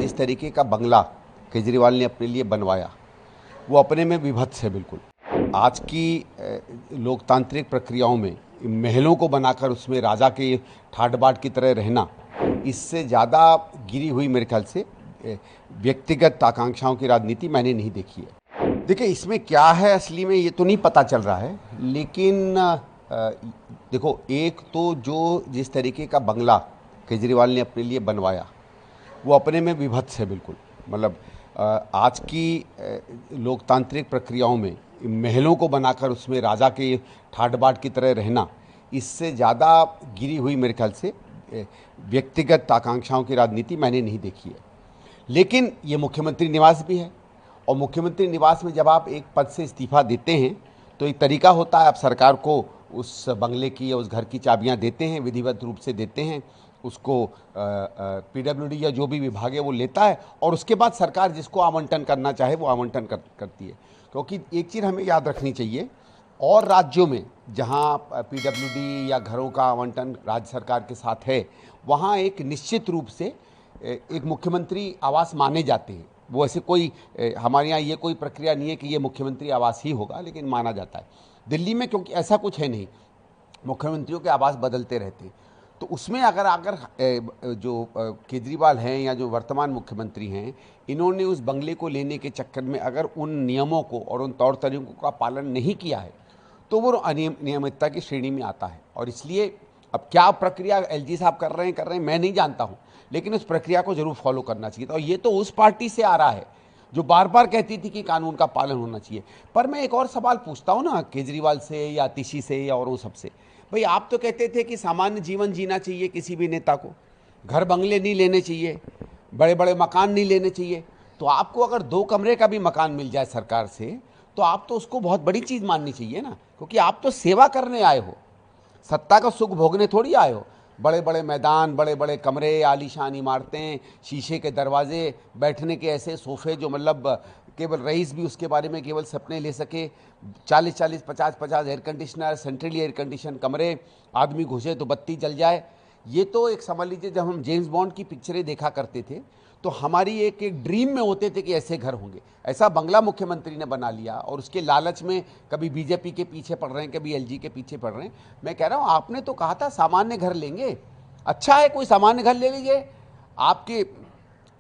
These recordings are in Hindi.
जिस तरीके का बंगला केजरीवाल ने अपने लिए बनवाया वो अपने में विभत्स है बिल्कुल। आज की लोकतांत्रिक प्रक्रियाओं में महलों को बनाकर उसमें राजा के ठाट बाट की तरह रहना, इससे ज़्यादा गिरी हुई मेरे ख्याल से व्यक्तिगत आकांक्षाओं की राजनीति मैंने नहीं देखी है। देखिए, इसमें क्या है असली में ये तो नहीं पता चल रहा है, लेकिन देखो, एक तो जो जिस तरीके का बंगला केजरीवाल ने अपने लिए बनवाया वो अपने में विभत्स है बिल्कुल। मतलब आज की लोकतांत्रिक प्रक्रियाओं में महलों को बनाकर उसमें राजा के ठाट बाट की तरह रहना, इससे ज़्यादा गिरी हुई मेरे ख्याल से व्यक्तिगत आकांक्षाओं की राजनीति मैंने नहीं देखी है। लेकिन ये मुख्यमंत्री निवास भी है, और मुख्यमंत्री निवास में जब आप एक पद से इस्तीफा देते हैं तो एक तरीका होता है, आप सरकार को उस बंगले की या उस घर की चाबियां देते हैं, विधिवत रूप से देते हैं, उसको पीडब्ल्यूडी या जो भी विभाग है वो लेता है, और उसके बाद सरकार जिसको आवंटन करना चाहे वो आवंटन करती है। क्योंकि एक चीज़ हमें याद रखनी चाहिए, और राज्यों में जहां पीडब्ल्यूडी या घरों का आवंटन राज्य सरकार के साथ है, वहां एक निश्चित रूप से एक मुख्यमंत्री आवास माने जाते हैं। वो ऐसे कोई हमारे यहाँ ये कोई प्रक्रिया नहीं है कि ये मुख्यमंत्री आवास ही होगा, लेकिन माना जाता है। दिल्ली में क्योंकि ऐसा कुछ है नहीं, मुख्यमंत्रियों के आवास बदलते रहते हैं, तो उसमें अगर जो केजरीवाल हैं या जो वर्तमान मुख्यमंत्री हैं, इन्होंने उस बंगले को लेने के चक्कर में अगर उन नियमों को और उन तौर तरीकों का पालन नहीं किया है तो वो अनियमितता की श्रेणी में आता है। और इसलिए अब क्या प्रक्रिया एलजी साहब कर रहे हैं मैं नहीं जानता हूँ, लेकिन उस प्रक्रिया को जरूर फॉलो करना चाहिए था। और ये तो उस पार्टी से आ रहा है जो बार बार कहती थी कि कानून का पालन होना चाहिए। पर मैं एक और सवाल पूछता हूँ ना, केजरीवाल से या आतिशी से या औरों सबसे, भाई आप तो कहते थे कि सामान्य जीवन जीना चाहिए किसी भी नेता को, घर बंगले नहीं लेने चाहिए, बड़े बड़े मकान नहीं लेने चाहिए। तो आपको अगर 2 कमरे का भी मकान मिल जाए सरकार से तो आप तो उसको बहुत बड़ी चीज़ माननी चाहिए ना, क्योंकि आप तो सेवा करने आए हो, सत्ता का सुख भोगने थोड़ी आए हो। बड़े बड़े मैदान, बड़े बड़े कमरे, आलीशान इमारतें, शीशे के दरवाजे, बैठने के ऐसे सोफे जो मतलब केवल रईस भी उसके बारे में केवल सपने ले सके, 40-40, 50-50 air conditioner, centrally air condition कमरे, आदमी घुसे तो बत्ती जल जाए। ये तो एक समझ लीजिए, जब हम जेम्स बॉन्ड की पिक्चरें देखा करते थे तो हमारी एक ड्रीम में होते थे कि ऐसे घर होंगे। ऐसा बंगला मुख्यमंत्री ने बना लिया, और उसके लालच में कभी बीजेपी के पीछे पड़ रहे हैं, कभी एलजी के पीछे पड़ रहे हैं। मैं कह रहा हूँ, आपने तो कहा था सामान्य घर लेंगे, अच्छा है कोई सामान्य घर ले लीजिए। आपके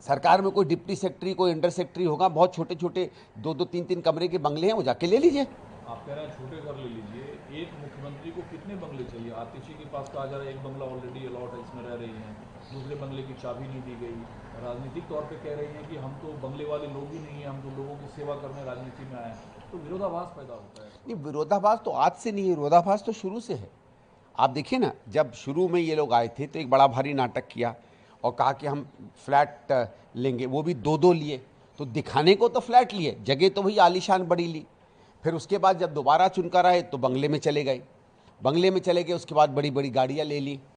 सरकार में कोई डिप्टी सेक्रेटरी, कोई अंडर सेक्रेटरी होगा, बहुत छोटे छोटे 2-2, 3-3 कमरे के बंगले हैं, वो जाके ले लीजिए। आप कह रहे हैं छोटे घर ले लीजिए, एक मुख्यमंत्री को कितने बंगले चाहिए? आतिशी के पास कहा जा रहा है एक बंगला ऑलरेडी अलॉट है, इसमें रह रही हैं, दूसरे बंगले की चाबी नहीं दी गई। राजनीतिक तौर पे कह रही हैं कि हम तो बंगले वाले लोग ही नहीं हैं, हम तो लोगों की सेवा करने राजनीति में आए हैं, तो विरोधाभास पैदा होता है। नहीं, विरोधाभास तो आज से नहीं है, विरोधाभास तो शुरू से है। आप देखिए ना, जब शुरू में ये लोग आए थे तो एक बड़ा भारी नाटक किया और कहा कि हम फ्लैट लेंगे, वो भी 2-2 लिए, तो दिखाने को तो फ्लैट लिए, जगह तो वही आलीशान बड़ी ली। फिर उसके बाद जब दोबारा चुनकर आए तो बंगले में चले गए, उसके बाद बड़ी बड़ी गाड़ियाँ ले ली।